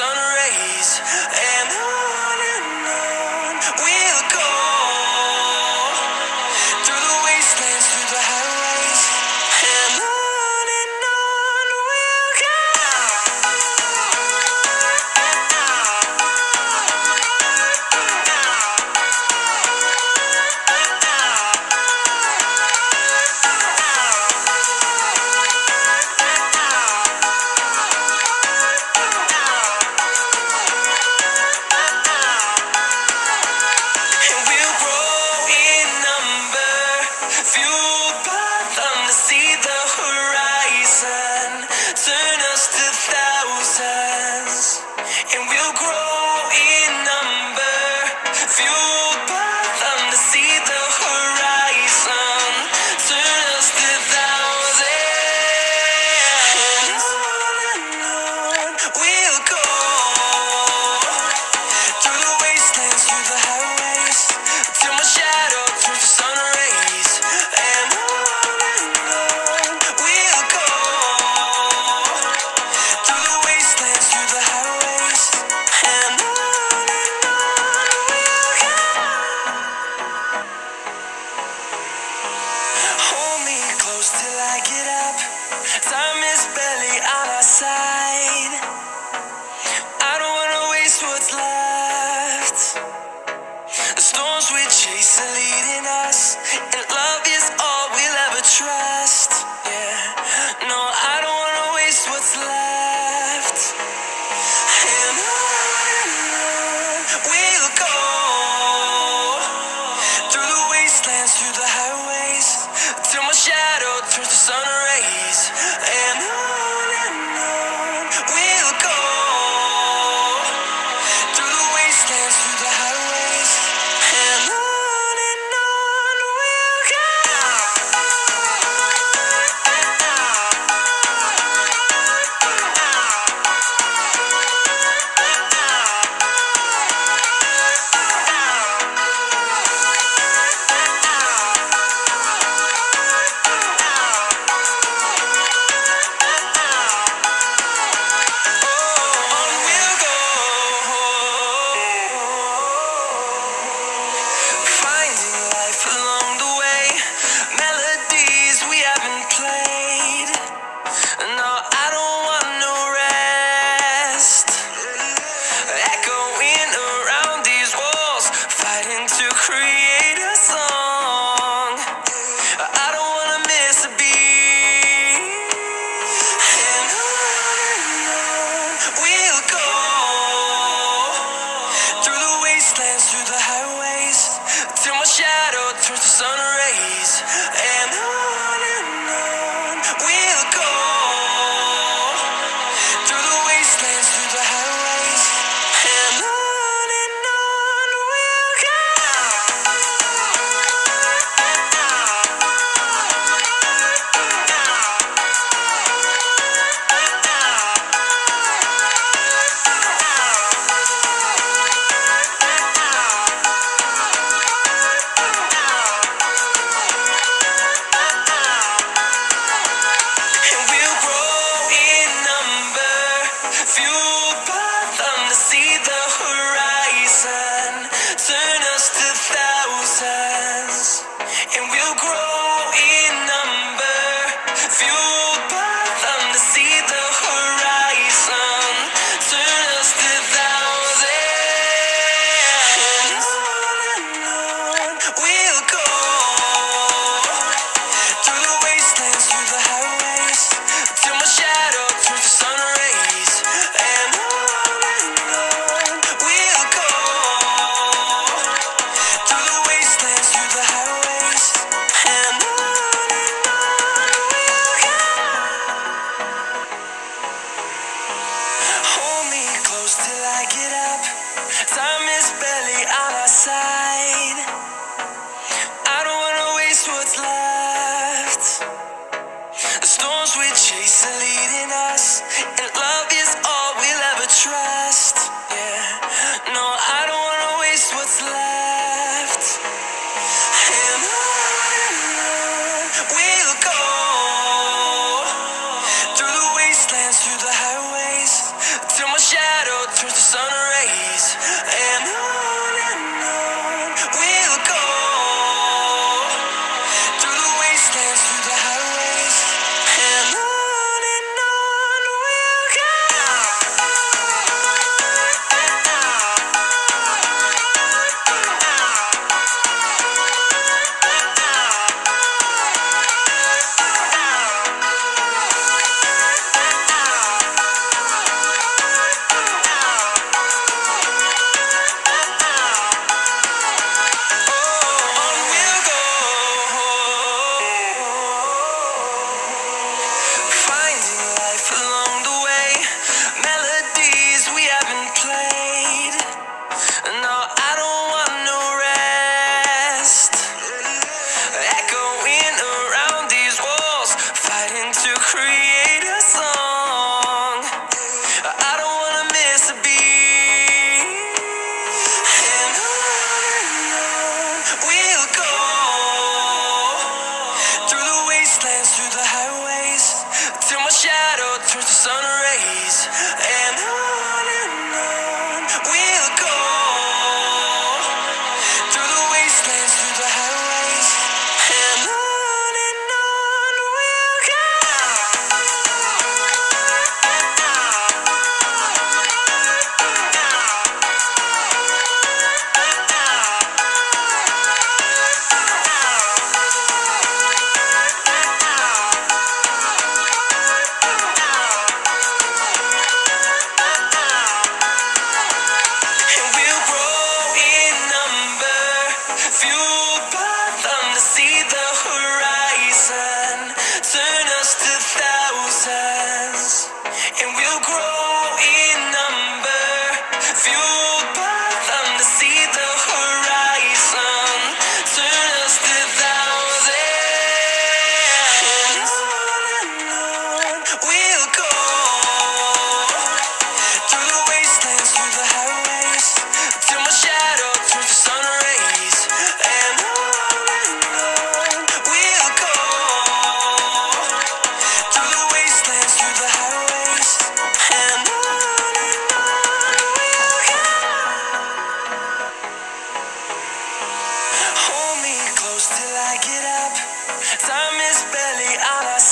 sun rays, and on we'll go through the wastelands, through the highways, and on we'll go. And we'll grow in number, fueled by them to see the horizon, turn us to thousands. And we'll grow in number, fueled by them to see the horizon, turn us to thousands. And on we'll go through the wastelands, through the highways, till my shadow turns to sun rays, and on we'll go through the wastelands, through the highways, and on we'll go. Hold me close till I get up. Time is barely on our side. I don't wanna waste what's left. The storms we chase are leading us, and love is all we'll ever trust. Yeah, no, I don't wanna waste what's left. And on we'll go through the wastelands, through the highways, till my shadow turns to sun rays, and on we'll go through the wastelands, through the highways, and on we'll go. On we'll go, finding life along the way, melodies we haven't played. No, I don't want no rest, echoing around these walls, fighting to create a song. I don't wanna miss a beat. And on we'll go through the wastelands, through the highways, till my shadow turns to sun rays, and on we'll go through the wastelands, through the highways, and on we'll go.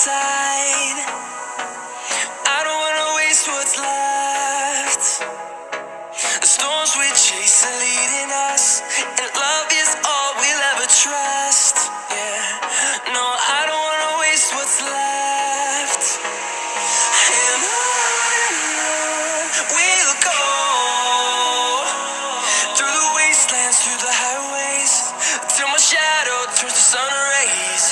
side. I don't wanna waste what's left. The storms we chase are leading us, and love is all we'll ever trust. Yeah, no, I don't wanna waste what's left. And on we'll go, through the wastelands, through the highways, till my shadow turns to sun rays.